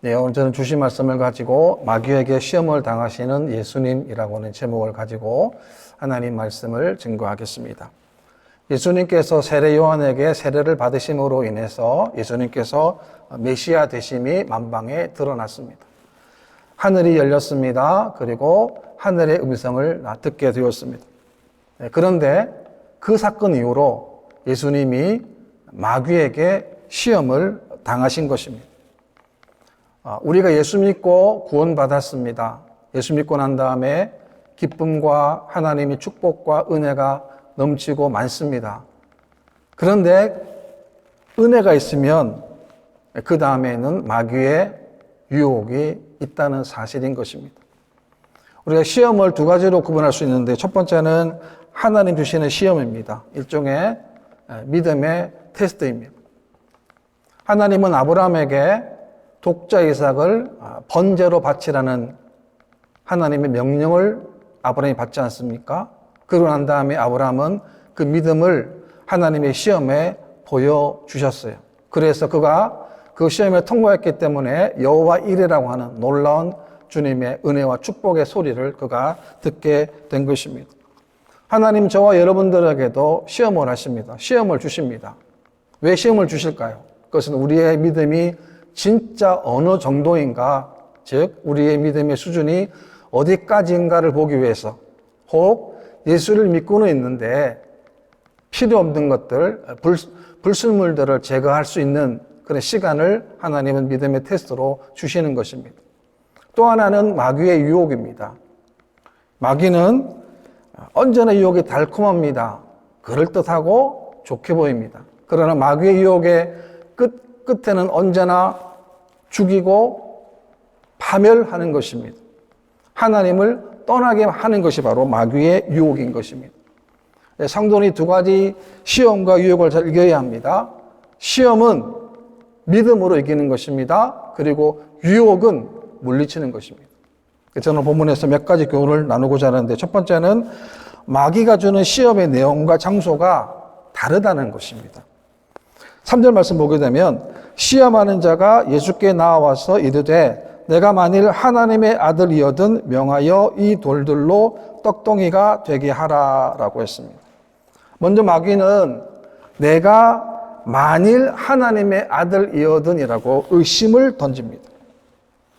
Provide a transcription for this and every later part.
네, 오늘 저는 주신 말씀을 가지고 마귀에게 시험을 당하시는 예수님이라고 하는 제목을 가지고 하나님 말씀을 증거하겠습니다. 예수님께서 세례 요한에게 세례를 받으심으로 인해서 예수님께서 메시아 되심이 만방에 드러났습니다. 하늘이 열렸습니다. 그리고 하늘의 음성을 듣게 되었습니다. 그런데 그 사건 이후로 예수님이 마귀에게 시험을 당하신 것입니다. 우리가 예수 믿고 구원받았습니다. 예수 믿고 난 다음에 기쁨과 하나님의 축복과 은혜가 넘치고 많습니다. 그런데 은혜가 있으면 그 다음에는 마귀의 유혹이 있다는 사실인 것입니다. 우리가 시험을 두 가지로 구분할 수 있는데 첫 번째는 하나님 주시는 시험입니다. 일종의 믿음의 테스트입니다. 하나님은 아브라함에게 독자 이삭을 번제로 바치라는 하나님의 명령을 아브라함이 받지 않습니까? 그러고 난 다음에 아브라함은 그 믿음을 하나님의 시험에 보여주셨어요. 그래서 그가 그 시험에 통과했기 때문에 여호와 이레라고 하는 놀라운 주님의 은혜와 축복의 소리를 그가 듣게 된 것입니다. 하나님 저와 여러분들에게도 시험을 하십니다. 시험을 주십니다. 왜 시험을 주실까요? 그것은 우리의 믿음이 진짜 어느 정도인가, 즉 우리의 믿음의 수준이 어디까지인가를 보기 위해서, 혹 예수를 믿고는 있는데 필요 없는 것들, 불순물들을 제거할 수 있는 그런 시간을 하나님은 믿음의 테스트로 주시는 것입니다. 또 하나는 마귀의 유혹입니다. 마귀는 언제나 유혹이 달콤합니다. 그럴듯하고 좋게 보입니다. 그러나 마귀의 유혹의 끝에는 언제나 죽이고 파멸하는 것입니다. 하나님을 떠나게 하는 것이 바로 마귀의 유혹인 것입니다. 성도는 두 가지 시험과 유혹을 잘 이겨야 합니다. 시험은 믿음으로 이기는 것입니다. 그리고 유혹은 물리치는 것입니다. 저는 본문에서 몇 가지 교훈을 나누고자 하는데 첫 번째는 마귀가 주는 시험의 내용과 장소가 다르다는 것입니다. 3절 말씀 보게 되면 시험하는 자가 예수께 나와서 이르되 내가 만일 하나님의 아들이거든 명하여 이 돌들로 떡덩이가 되게 하라라고 했습니다. 먼저 마귀는 내가 만일 하나님의 아들이거든이라고 의심을 던집니다.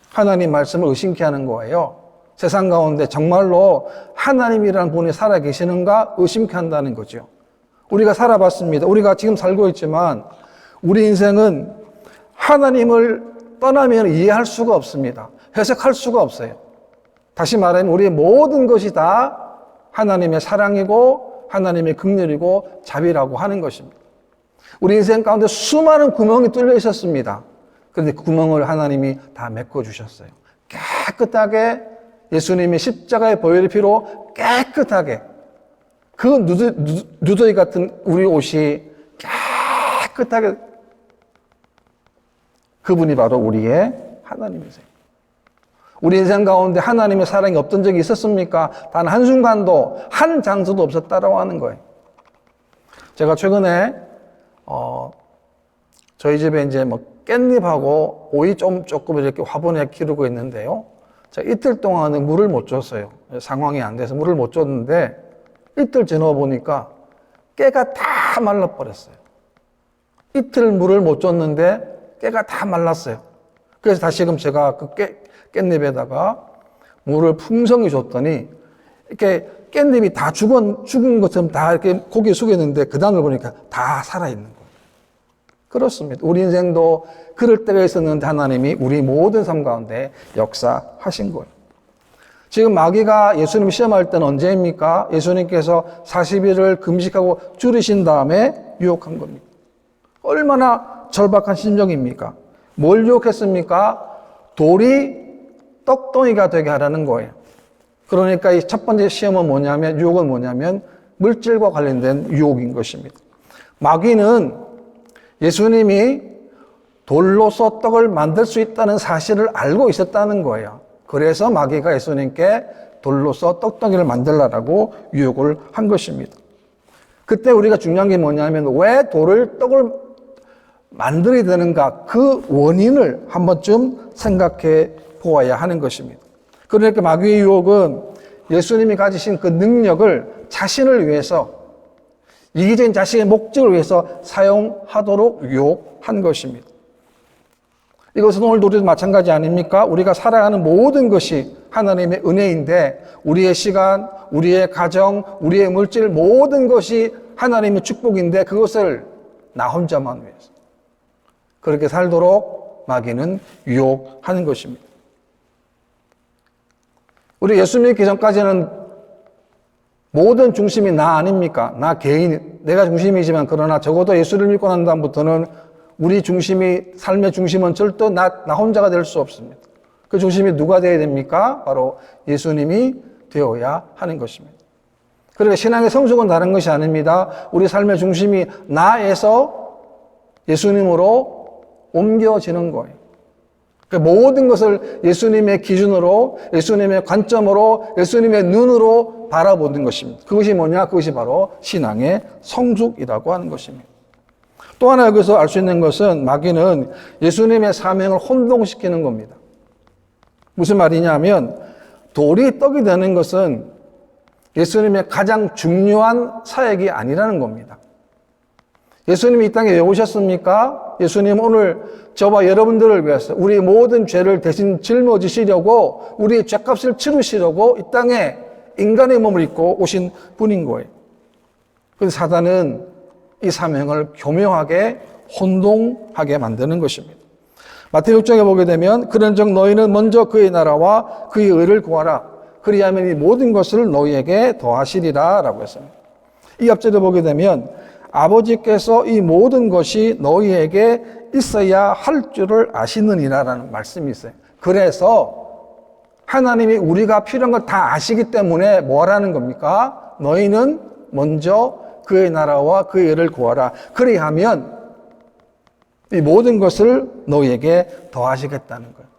하나님 말씀을 의심케 하는 거예요. 세상 가운데 정말로 하나님이라는 분이 살아계시는가 의심케 한다는 거죠. 우리가 살아봤습니다. 우리가 지금 살고 있지만 우리 인생은 하나님을 떠나면 이해할 수가 없습니다. 해석할 수가 없어요. 다시 말하면 우리의 모든 것이 다 하나님의 사랑이고 하나님의 긍휼이고 자비라고 하는 것입니다. 우리 인생 가운데 수많은 구멍이 뚫려 있었습니다. 그런데 그 구멍을 하나님이 다 메꿔주셨어요. 깨끗하게 예수님이 십자가의 보혈의 피로 깨끗하게 그 누더기 같은 우리 옷이 깨끗하게 그분이 바로 우리의 하나님이세요. 우리 인생 가운데 하나님의 사랑이 없던 적이 있었습니까? 단 한순간도 한 장소도 없었다라고 하는 거예요. 제가 최근에 저희 집에 이제 깻잎하고 오이 조금 이렇게 화분에 기르고 있는데요. 제가 이틀 동안은 물을 못 줬어요. 상황이 안 돼서 물을 못 줬는데 이틀 지나 보니까 깨가 다 말라버렸어요. 이틀 물을 못 줬는데 깨가 다 말랐어요. 그래서 다시금 제가 그 깻잎에다가 물을 풍성히 줬더니 이렇게 깻잎이 다 죽은 것처럼 다 이렇게 고개 숙였는데 그 다음을 보니까 다 살아있는 거예요. 그렇습니다. 우리 인생도 그럴 때가 있었는데 하나님이 우리 모든 삶 가운데 역사하신 거예요. 지금 마귀가 예수님 시험할 때는 언제입니까? 예수님께서 40일을 금식하고 줄이신 다음에 유혹한 겁니다. 얼마나 절박한 심정입니까? 뭘 유혹했습니까? 돌이 떡덩이가 되게 하라는 거예요. 그러니까 이 첫 번째 시험은 뭐냐면, 유혹은 뭐냐면 물질과 관련된 유혹인 것입니다. 마귀는 예수님이 돌로서 떡을 만들 수 있다는 사실을 알고 있었다는 거예요. 그래서 마귀가 예수님께 돌로서 떡덩이를 만들라라고 유혹을 한 것입니다. 그때 우리가 중요한 게 뭐냐면 왜 떡을 만들어야 되는가, 그 원인을 한 번쯤 생각해 보아야 하는 것입니다. 그러니까 마귀의 유혹은 예수님이 가지신 그 능력을 자신을 위해서, 이기적인 자신의 목적을 위해서 사용하도록 유혹한 것입니다. 이것은 오늘도 우리도 마찬가지 아닙니까? 우리가 살아가는 모든 것이 하나님의 은혜인데, 우리의 시간, 우리의 가정, 우리의 물질, 모든 것이 하나님의 축복인데 그것을 나 혼자만 위해서 그렇게 살도록 마귀는 유혹하는 것입니다. 우리 예수 믿기 전까지는 모든 중심이 나 아닙니까? 나 개인, 내가 중심이지만, 그러나 적어도 예수를 믿고 난 다음부터는 우리 중심이, 삶의 중심은 절대 나 혼자가 될 수 없습니다. 그 중심이 누가 되어야 됩니까? 바로 예수님이 되어야 하는 것입니다. 그러니까 신앙의 성숙은 다른 것이 아닙니다. 우리 삶의 중심이 나에서 예수님으로 옮겨지는 거예요. 그 모든 것을 예수님의 기준으로, 예수님의 관점으로, 예수님의 눈으로 바라보는 것입니다. 그것이 뭐냐? 그것이 바로 신앙의 성숙이라고 하는 것입니다. 또 하나 여기서 알 수 있는 것은 마귀는 예수님의 사명을 혼동시키는 겁니다. 무슨 말이냐면, 돌이 떡이 되는 것은 예수님의 가장 중요한 사역이 아니라는 겁니다. 예수님이 이 땅에 왜 오셨습니까? 예수님 오늘 저와 여러분들을 위해서 우리 모든 죄를 대신 짊어지시려고, 우리의 죄값을 치르시려고 이 땅에 인간의 몸을 입고 오신 분인 거예요. 그래서 사단은 이 사명을 교묘하게 혼동하게 만드는 것입니다. 마태복음 6장에 보게 되면, 그런즉 너희는 먼저 그의 나라와 그의 의를 구하라. 그리하면 이 모든 것을 너희에게 더하시리라 라고 했습니다. 이 앞절에 보게 되면 아버지께서 이 모든 것이 너희에게 있어야 할 줄을 아시느니라 라는 말씀이 있어요. 그래서 하나님이 우리가 필요한 걸 다 아시기 때문에 뭐 하라는 겁니까? 너희는 먼저 그의 나라와 그의 의를 구하라. 그리하면 이 모든 것을 너희에게 더하시겠다는 거예요.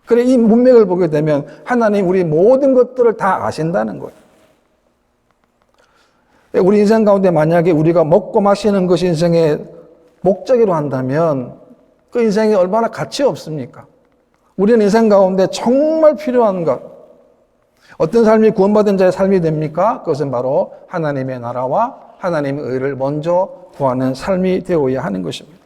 그래, 이 문맥을 보게 되면 하나님 우리 모든 것들을 다 아신다는 거예요. 우리 인생 가운데 만약에 우리가 먹고 마시는 것이 인생의 목적으로 한다면 그 인생이 얼마나 가치 없습니까? 우리는 인생 가운데 정말 필요한 것, 어떤 삶이 구원받은 자의 삶이 됩니까? 그것은 바로 하나님의 나라와 하나님의 의를 먼저 구하는 삶이 되어야 하는 것입니다.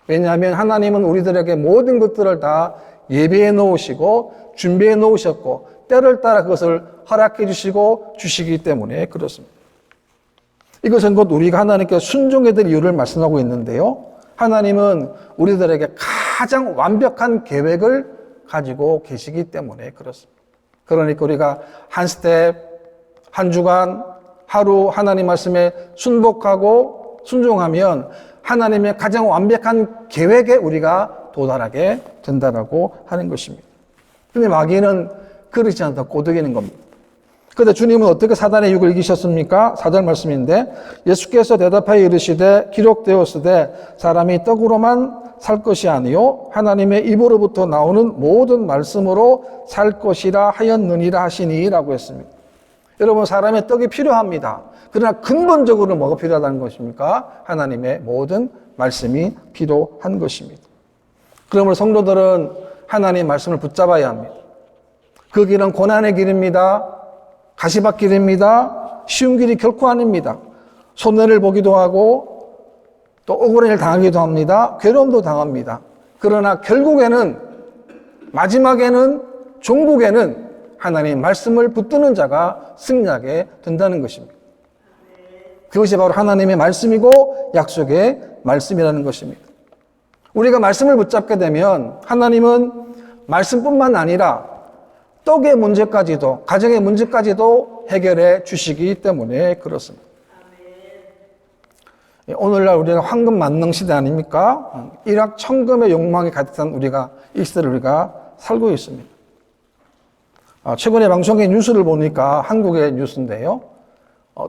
왜냐하면 하나님은 우리들에게 모든 것들을 다 예배해 놓으시고 준비해 놓으셨고 때를 따라 그것을 허락해 주시고 주시기 때문에 그렇습니다. 이것은 곧 우리가 하나님께 순종해야 될 이유를 말씀하고 있는데요. 하나님은 우리들에게 가장 완벽한 계획을 가지고 계시기 때문에 그렇습니다. 그러니까 우리가 한 스텝, 한 주간, 하루 하나님 말씀에 순복하고 순종하면 하나님의 가장 완벽한 계획에 우리가 도달하게 된다라고 하는 것입니다. 그런데 마귀는 그렇지 않다 꼬드기는 겁니다. 그런데 주님은 어떻게 사단의 유혹을 이기셨습니까? 4절 말씀인데, 예수께서 대답하여 이르시되 기록되었으되 사람이 떡으로만 살 것이 아니요 하나님의 입으로부터 나오는 모든 말씀으로 살 것이라 하였느니라 하시니라고 했습니다. 여러분, 사람의 떡이 필요합니다. 그러나 근본적으로 뭐가 필요하다는 것입니까? 하나님의 모든 말씀이 필요한 것입니다. 그러므로 성도들은 하나님의 말씀을 붙잡아야 합니다. 그 길은 고난의 길입니다. 가시밭길입니다. 쉬운 길이 결코 아닙니다. 손해를 보기도 하고 또 억울한 일을 당하기도 합니다. 괴로움도 당합니다. 그러나 결국에는, 마지막에는, 종국에는 하나님의 말씀을 붙드는 자가 승리하게 된다는 것입니다. 그것이 바로 하나님의 말씀이고 약속의 말씀이라는 것입니다. 우리가 말씀을 붙잡게 되면 하나님은 말씀뿐만 아니라 떡의 문제까지도, 가정의 문제까지도 해결해 주시기 때문에 그렇습니다. 오늘날 우리가 황금 만능 시대 아닙니까? 일확천금의 욕망이 가득한 우리가, 이 시대를 우리가 살고 있습니다. 최근에 방송의 뉴스를 보니까 한국의 뉴스인데요.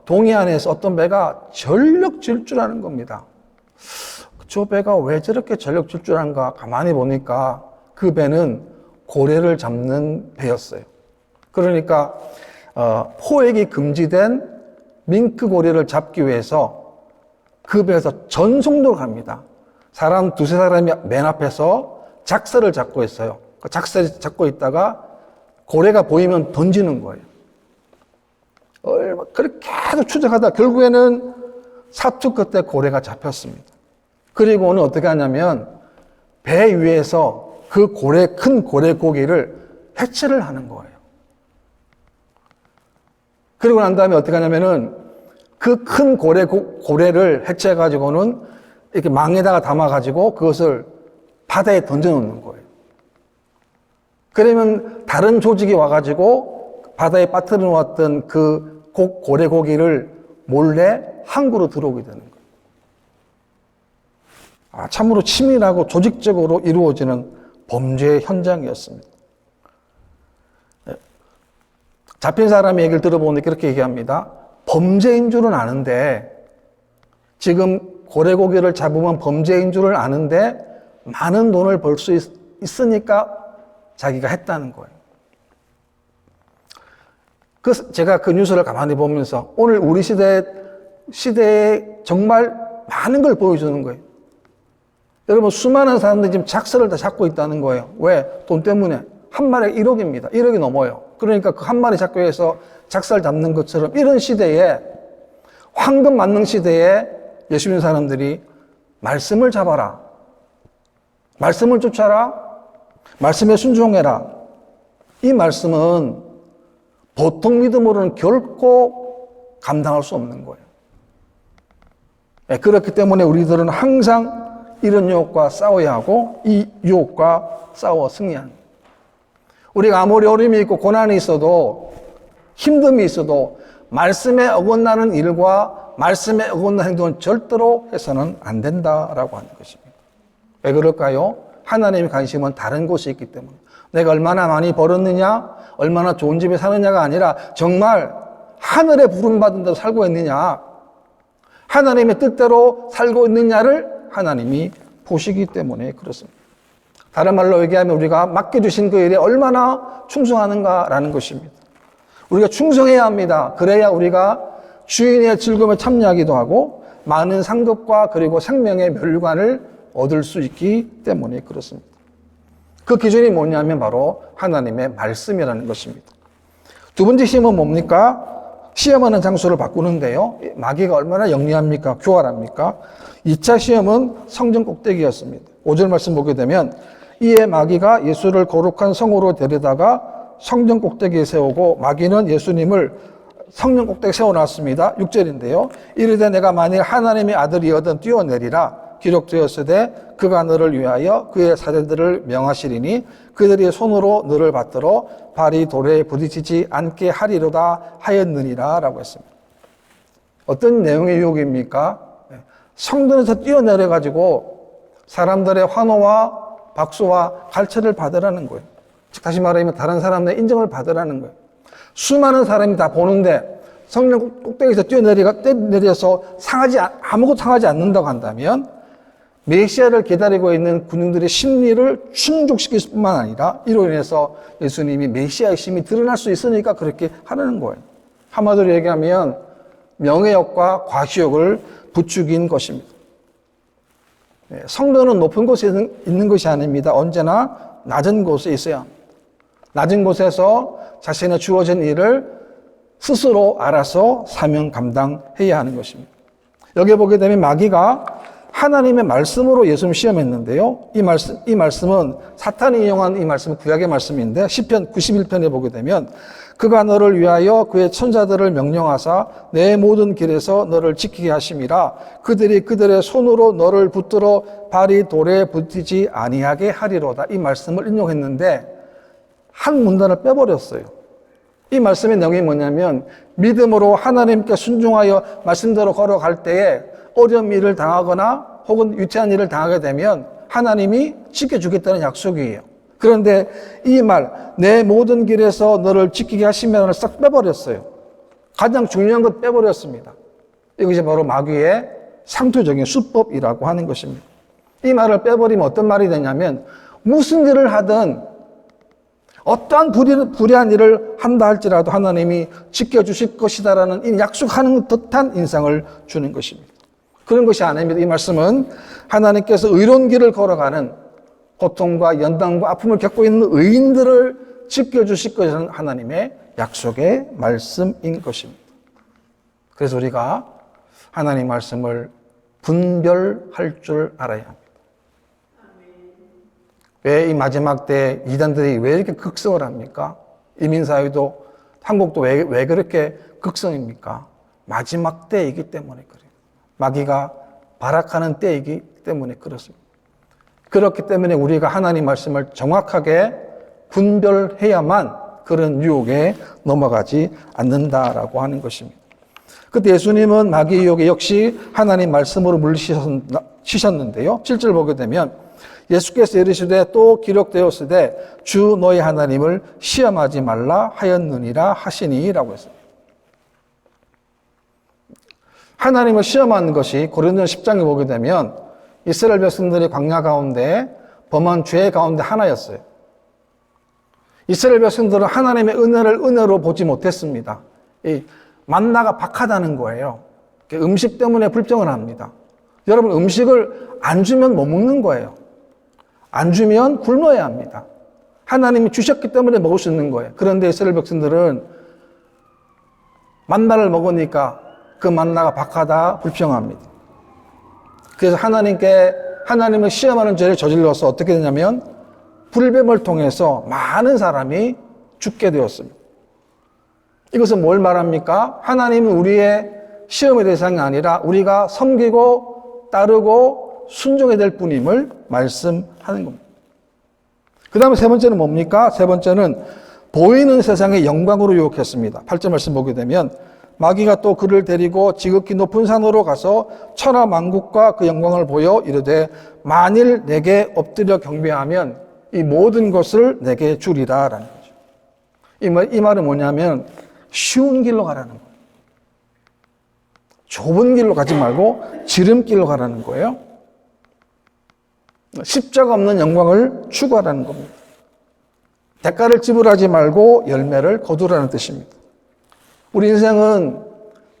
동해안에서 어떤 배가 전력 질주하는 겁니다. 저 배가 왜 저렇게 전력 질주하는가 가만히 보니까 그 배는 고래를 잡는 배였어요. 그러니까 포획이 금지된 밍크 고래를 잡기 위해서 그 배에서 전송도로 갑니다. 사람 두세 사람이 맨 앞에서 작설을 잡고 있어요. 그 작설을 잡고 있다가 고래가 보이면 던지는 거예요. 그렇게 계속 추적하다 결국에는 사투 끝에 고래가 잡혔습니다. 그리고는 어떻게 하냐면 배 위에서 그 큰 고래 고기를 해체를 하는 거예요. 그리고 난 다음에 어떻게 하냐면은 그 큰 고래를 해체해가지고는 이렇게 망에다가 담아가지고 그것을 바다에 던져놓는 거예요. 그러면 다른 조직이 와가지고 바다에 빠뜨려 놓았던 그 고래 고기를 몰래 항구로 들어오게 되는 거예요. 참으로 치밀하고 조직적으로 이루어지는 범죄의 현장이었습니다. 잡힌 사람의 얘기를 들어보는데 그렇게 얘기합니다. 범죄인 줄은 아는데, 지금 고래고기를 잡으면 범죄인 줄을 아는데 많은 돈을 벌 수 있으니까 자기가 했다는 거예요. 제가 그 뉴스를 가만히 보면서 오늘 우리 시대에 정말 많은 걸 보여주는 거예요. 여러분, 수많은 사람들이 지금 작설을 다 잡고 있다는 거예요. 왜? 돈 때문에. 한 마리에 1억입니다. 1억이 넘어요. 그러니까 그 한 마리 잡기 위해서 작설 잡는 것처럼 이런 시대에, 황금 만능 시대에 예수 믿는 사람들이 말씀을 잡아라. 말씀을 쫓아라. 말씀에 순종해라. 이 말씀은 보통 믿음으로는 결코 감당할 수 없는 거예요. 그렇기 때문에 우리들은 항상 이런 유혹과 싸워야 하고 이 유혹과 싸워 승리하는 거예요. 우리가 아무리 어려움이 있고 고난이 있어도 힘듦이 있어도 말씀에 어긋나는 일과 말씀에 어긋나는 행동은 절대로 해서는 안 된다라고 하는 것입니다. 왜 그럴까요? 하나님의 관심은 다른 곳에 있기 때문에. 내가 얼마나 많이 벌었느냐, 얼마나 좋은 집에 사느냐가 아니라 정말 하늘에 부름받은 대로 살고 있느냐, 하나님의 뜻대로 살고 있느냐를 하나님이 보시기 때문에 그렇습니다. 다른 말로 얘기하면 우리가 맡겨주신 그 일에 얼마나 충성하는가라는 것입니다. 우리가 충성해야 합니다. 그래야 우리가 주인의 즐거움에 참여하기도 하고 많은 상급과 그리고 생명의 멸관을 얻을 수 있기 때문에 그렇습니다. 그 기준이 뭐냐면 바로 하나님의 말씀이라는 것입니다. 두 번째 시험은 뭡니까? 시험하는 장소를 바꾸는데요. 마귀가 얼마나 영리합니까? 교활합니까? 2차 시험은 성전 꼭대기였습니다. 5절 말씀 보게 되면 이에 마귀가 예수를 거룩한 성으로 데려다가 성전 꼭대기에 세우고, 마귀는 예수님을 성전 꼭대기에 세워놨습니다. 6절인데요. 이르되 내가 만일 하나님의 아들이거든 뛰어내리라. 기록되었으되 그가 너를 위하여 그의 사제들을 명하시리니 그들이 손으로 너를 받들어 발이 돌에 부딪히지 않게 하리로다 하였느니라 라고 했습니다. 어떤 내용의 유혹입니까? 성전에서 뛰어내려가지고 사람들의 환호와 박수와 갈채를 받으라는 거예요. 즉 다시 말하면 다른 사람들의 인정을 받으라는 거예요. 수많은 사람이 다 보는데 성전 꼭대기에서 뛰어내려서 아무것도 상하지 않는다고 한다면 메시아를 기다리고 있는 군중들의 심리를 충족시킬 뿐만 아니라 이로 인해서 예수님이 메시아의 힘이 드러날 수 있으니까 그렇게 하라는 거예요. 한마디로 얘기하면 명예욕과 과시욕을 부추긴 것입니다. 성도는 높은 곳에 있는 것이 아닙니다. 언제나 낮은 곳에 있어야 합니다. 낮은 곳에서 자신의 주어진 일을 스스로 알아서 사명 감당해야 하는 것입니다. 여기 보게 되면 마귀가 하나님의 말씀으로 예수님을 시험했는데요. 이 말씀은 사탄이 이용한 이 말씀은 구약의 말씀인데 시편 91편에 보게 되면 그가 너를 위하여 그의 천사들을 명령하사 내 모든 길에서 너를 지키게 하심이라. 그들이 그들의 손으로 너를 붙들어 발이 돌에 붙이지 아니하게 하리로다. 이 말씀을 인용했는데 한 문단을 빼버렸어요. 이 말씀의 내용이 뭐냐면 믿음으로 하나님께 순종하여 말씀대로 걸어갈 때에 어려운 일을 당하거나 혹은 유치한 일을 당하게 되면 하나님이 지켜주겠다는 약속이에요. 그런데 이 말, 내 모든 길에서 너를 지키게 하시면을 싹 빼버렸어요. 가장 중요한 것 빼버렸습니다. 이것이 바로 마귀의 상투적인 수법이라고 하는 것입니다. 이 말을 빼버리면 어떤 말이 되냐면 무슨 일을 하든 어떠한 불의한 일을 한다 할지라도 하나님이 지켜주실 것이다라는 이 약속하는 듯한 인상을 주는 것입니다. 그런 것이 아닙니다. 이 말씀은 하나님께서 의로운 길을 걸어가는 고통과 연단과 아픔을 겪고 있는 의인들을 지켜주실 것이라는 하나님의 약속의 말씀인 것입니다. 그래서 우리가 하나님 말씀을 분별할 줄 알아야 합니다. 왜 이 마지막 때 이단들이 왜 이렇게 극성을 합니까? 이민사회도 한국도 왜 그렇게 극성입니까? 마지막 때이기 때문에 그래요. 마귀가 발악하는 때이기 때문에 그렇습니다. 그렇기 때문에 우리가 하나님 말씀을 정확하게 분별해야만 그런 유혹에 넘어가지 않는다라고 하는 것입니다. 그때 예수님은 마귀의 유혹에 역시 하나님 말씀으로 물리치셨는데요. 7절 보게 되면 예수께서 이르시되 또 기록되었으되 주 너희 하나님을 시험하지 말라 하였느니라 하시니라고 했어요. 하나님을 시험하는 것이 고린도전 10장에 보게 되면 이스라엘 백성들이 광야 가운데 범한 죄 가운데 하나였어요. 이스라엘 백성들은 하나님의 은혜를 은혜로 보지 못했습니다. 이 만나가 박하다는 거예요. 음식 때문에 불평을 합니다. 여러분, 음식을 안 주면 못 먹는 거예요. 안 주면 굶어야 합니다. 하나님이 주셨기 때문에 먹을 수 있는 거예요. 그런데 이스라엘 백성들은 만나를 먹으니까 그 만나가 박하다 불평합니다. 그래서 하나님을 시험하는 죄를 저질러서 어떻게 되냐면 불뱀을 통해서 많은 사람이 죽게 되었습니다. 이것은 뭘 말합니까? 하나님은 우리의 시험의 대상이 아니라 우리가 섬기고 따르고 순종해야 될 뿐임을 말씀하는 겁니다. 그 다음에 세 번째는 뭡니까? 세 번째는 보이는 세상의 영광으로 유혹했습니다. 8절 말씀 보게 되면 마귀가 또 그를 데리고 지극히 높은 산으로 가서 천하만국과 그 영광을 보여 이르되 만일 내게 엎드려 경배하면 이 모든 것을 내게 주리라 라는 거죠. 이 말은 뭐냐면 쉬운 길로 가라는 거예요. 좁은 길로 가지 말고 지름길로 가라는 거예요. 십자가 없는 영광을 추구하라는 겁니다. 대가를 지불하지 말고 열매를 거두라는 뜻입니다. 우리 인생은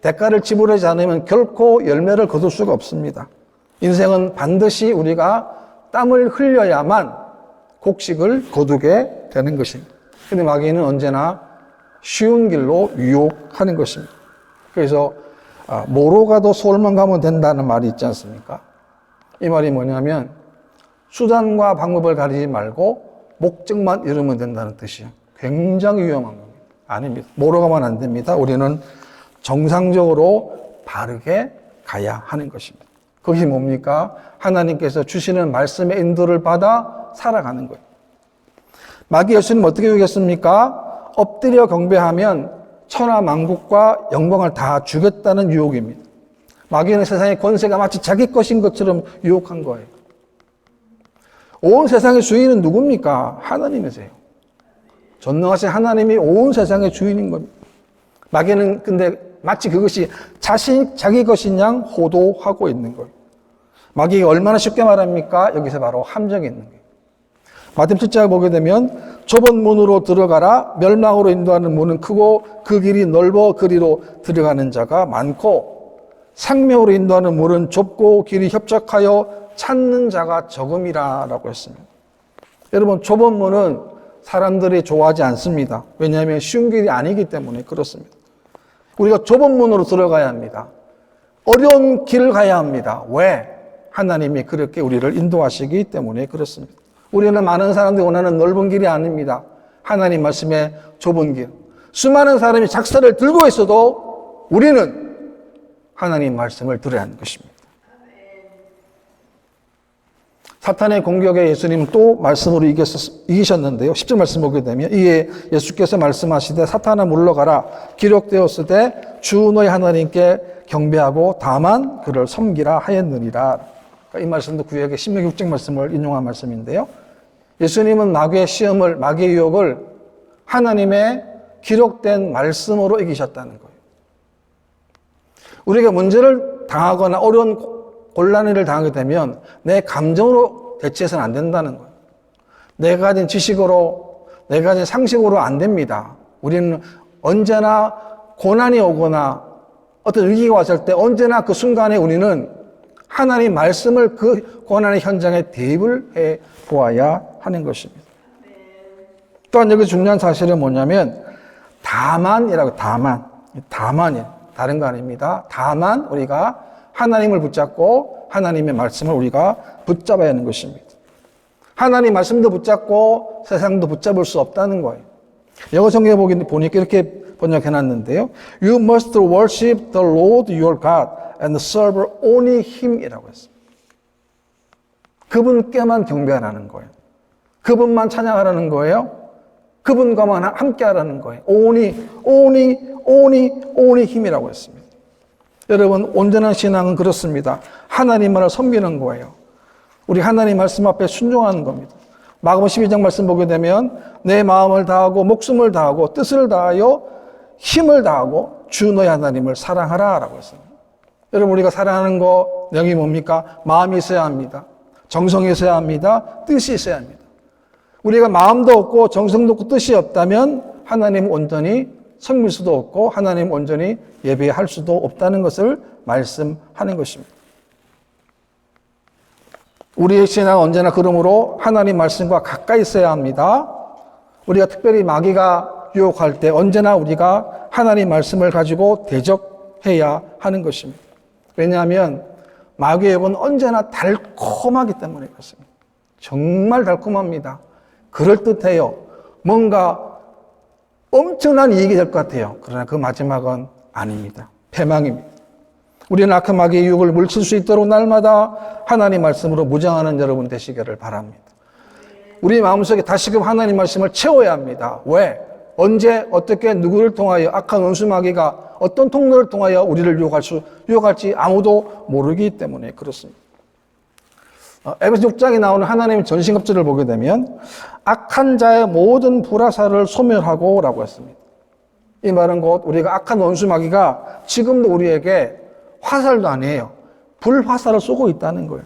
대가를 지불하지 않으면 결코 열매를 거둘 수가 없습니다. 인생은 반드시 우리가 땀을 흘려야만 곡식을 거두게 되는 것입니다. 그런데 마귀는 언제나 쉬운 길로 유혹하는 것입니다. 그래서 뭐로 가도 서울만 가면 된다는 말이 있지 않습니까? 이 말이 뭐냐면 수단과 방법을 가리지 말고 목적만 이루면 된다는 뜻이에요. 굉장히 위험한 겁니다. 아닙니다. 뭐로 가면 안 됩니다. 우리는 정상적으로 바르게 가야 하는 것입니다. 그것이 뭡니까? 하나님께서 주시는 말씀의 인도를 받아 살아가는 거예요. 마귀 예수님 어떻게 유혹했습니까? 엎드려 경배하면 천하만국과 영광을 다 주겠다는 유혹입니다. 마귀는 세상의 권세가 마치 자기 것인 것처럼 유혹한 거예요. 온 세상의 주인은 누굽니까? 하나님이세요. 전능하신 하나님이 온 세상의 주인인 겁니다. 마귀는 근데 마치 그것이 자기 것인 양 호도하고 있는 거예요. 마귀가 얼마나 쉽게 말합니까? 여기서 바로 함정이 있는 거예요. 마태복음 7장을 보게 되면 좁은 문으로 들어가라. 멸망으로 인도하는 문은 크고 그 길이 넓어 그리로 들어가는 자가 많고 생명으로 인도하는 문은 좁고 길이 협착하여 찾는 자가 적음이라 라고 했습니다. 여러분, 좁은 문은 사람들이 좋아하지 않습니다. 왜냐하면 쉬운 길이 아니기 때문에 그렇습니다. 우리가 좁은 문으로 들어가야 합니다. 어려운 길을 가야 합니다. 왜? 하나님이 그렇게 우리를 인도하시기 때문에 그렇습니다. 우리는 많은 사람들이 원하는 넓은 길이 아닙니다. 하나님 말씀의 좁은 길. 수많은 사람이 작사를 들고 있어도 우리는 하나님 말씀을 들어야 하는 것입니다. 사탄의 공격에 예수님은 또 말씀으로 이기셨는데요. 10절 말씀 보게 되면 이에 예수께서 말씀하시되 사탄아 물러가라. 기록되었을 때 주 너희 하나님께 경배하고 다만 그를 섬기라 하였느니라. 이 말씀도 구약의 신명기 6장 말씀을 인용한 말씀인데요. 예수님은 마귀의 유혹을 하나님의 기록된 말씀으로 이기셨다는 거예요. 우리가 문제를 당하거나 어려운 곤란을 당하게 되면 내 감정으로 대처해서는 안 된다는 거예요. 내가 가진 지식으로, 내가 가진 상식으로 안 됩니다. 우리는 언제나 고난이 오거나 어떤 위기가 왔을 때 언제나 그 순간에 우리는 하나님 말씀을 그 고난의 현장에 대입을 해 보아야 하는 것입니다. 또한 여기 중요한 사실은 뭐냐면 다만이라고, 다만이에요. 다른 거 아닙니다. 다만 우리가 하나님을 붙잡고 하나님의 말씀을 우리가 붙잡아야 하는 것입니다. 하나님 말씀도 붙잡고 세상도 붙잡을 수 없다는 거예요. 영어 성경에 보니까 이렇게 번역해놨는데요. You must worship the Lord your God and serve only Him 이라고 했어요. 그분께만 경배하라는 거예요. 그분만 찬양하라는 거예요. 그분과만 함께 하라는 거예요. only Him이라고 했습니다. 여러분, 온전한 신앙은 그렇습니다. 하나님만을 섬기는 거예요. 우리 하나님 말씀 앞에 순종하는 겁니다. 마가복음 12장 말씀 보게 되면 내 마음을 다하고 목숨을 다하고 뜻을 다하여 힘을 다하고 주 너의 하나님을 사랑하라 라고 했습니다. 여러분, 우리가 사랑하는 거 내용이 뭡니까? 마음이 있어야 합니다. 정성이 있어야 합니다. 뜻이 있어야 합니다. 우리가 마음도 없고 정성도 없고 뜻이 없다면 하나님 온전히 섬길 수도 없고 하나님 온전히 예배할 수도 없다는 것을 말씀하는 것입니다. 우리의 신앙은 언제나 그러므로 하나님 말씀과 가까이 있어야 합니다. 우리가 특별히 마귀가 유혹할 때 언제나 우리가 하나님 말씀을 가지고 대적해야 하는 것입니다. 왜냐하면 마귀의 유혹은 언제나 달콤하기 때문에 그렇습니다. 정말 달콤합니다. 그럴듯해요. 뭔가 엄청난 이익이 될 것 같아요. 그러나 그 마지막은 아닙니다. 패망입니다. 우리는 악한 마귀의 유혹을 물칠 수 있도록 날마다 하나님 말씀으로 무장하는 여러분 되시기를 바랍니다. 우리 마음속에 다시금 하나님 말씀을 채워야 합니다. 왜? 언제, 어떻게, 누구를 통하여 악한 원수 마귀가 어떤 통로를 통하여 우리를 유혹할지 아무도 모르기 때문에 그렇습니다. 에베소 6장에 나오는 하나님의 전신갑주를 보게 되면 악한 자의 모든 불화살을 소멸하고 라고 했습니다. 이 말은 곧 우리가 악한 원수 마귀가 지금도 우리에게 화살도 아니에요. 불화살을 쏘고 있다는 거예요.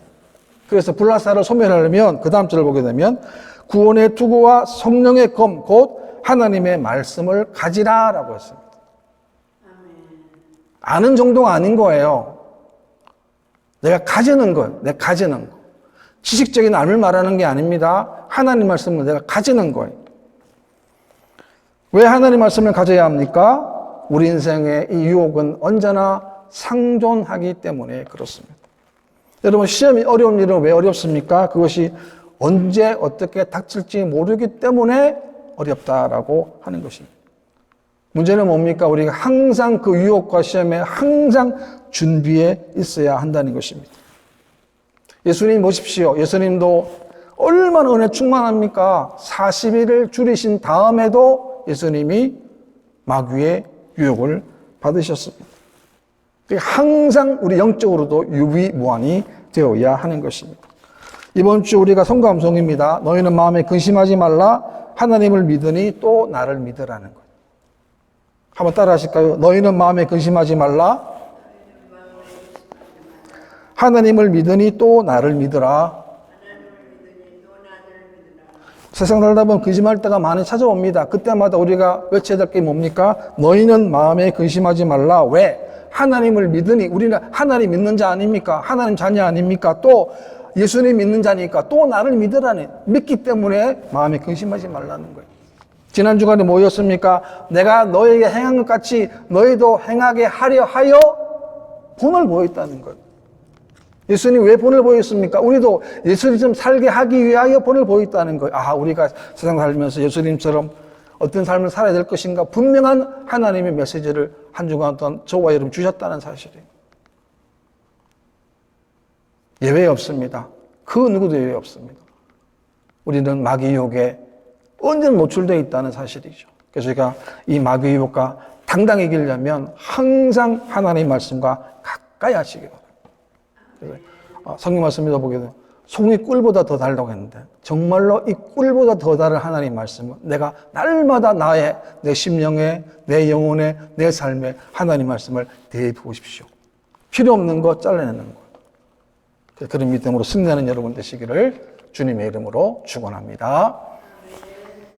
그래서 불화살을 소멸하려면 그 다음 절을 보게 되면 구원의 투구와 성령의 검, 곧 하나님의 말씀을 가지라 라고 했습니다. 아는 정도가 아닌 거예요. 내가 가지는 거예요. 내가 가지는 거. 지식적인 암을 말하는 게 아닙니다. 하나님 말씀을 내가 가지는 거예요. 왜 하나님 말씀을 가져야 합니까? 우리 인생의 이 유혹은 언제나 상존하기 때문에 그렇습니다. 여러분, 시험이 어려운 일은 왜 어렵습니까? 그것이 언제 어떻게 닥칠지 모르기 때문에 어렵다라고 하는 것입니다. 문제는 뭡니까? 우리가 항상 그 유혹과 시험에 항상 준비해 있어야 한다는 것입니다. 예수님 보십시오. 예수님도 얼마나 은혜 충만합니까? 40일을 줄이신 다음에도 예수님이 마귀의 유혹을 받으셨습니다. 항상 우리 영적으로도 유비무환이 되어야 하는 것입니다. 이번 주 우리가 선거 암송입니다. 너희는 마음에 근심하지 말라. 하나님을 믿으니 또 나를 믿으라는 거예요. 한번 따라 하실까요? 너희는 마음에 근심하지 말라. 하나님을 믿으니 또 나를 믿으라. 세상 살다 보면 근심할 때가 많이 찾아옵니다. 그때마다 우리가 외쳐야 될 게 뭡니까? 너희는 마음에 근심하지 말라. 왜? 하나님을 믿으니, 우리는 하나님 믿는 자 아닙니까? 하나님 자녀 아닙니까? 또 예수님 믿는 자니까 또 나를 믿으라니. 믿기 때문에 마음에 근심하지 말라는 거예요. 지난 주간에 뭐였습니까? 내가 너에게 행한 것 같이 너희도 행하게 하려 하여 본을 보였다는 거예요. 예수님 왜 본을 보였습니까? 우리도 예수님처럼 살게 하기 위하여 본을 보였다는 거예요. 아, 우리가 세상 살면서 예수님처럼 어떤 삶을 살아야 될 것인가 분명한 하나님의 메시지를 한 주간 동안 저와 여러분 주셨다는 사실이에요. 예외 없습니다. 그 누구도 예외 없습니다. 우리는 마귀 유혹에 언제나 노출되어 있다는 사실이죠. 그래서 우리가 이 마귀 유혹과 당당히 이기려면 항상 하나님의 말씀과 가까이 하시기 바랍니다. 그래서 성경 말씀에서 보게 되면 송이 꿀보다 더 달다고 했는데 정말로 이 꿀보다 더 달은 하나님 말씀은 내가 날마다 내 심령에, 내 영혼에, 내 삶에 하나님 말씀을 대입해 보십시오. 필요 없는 거 잘라내는 거. 그런 믿음으로 승리하는 여러분 되시기를 주님의 이름으로 축원합니다.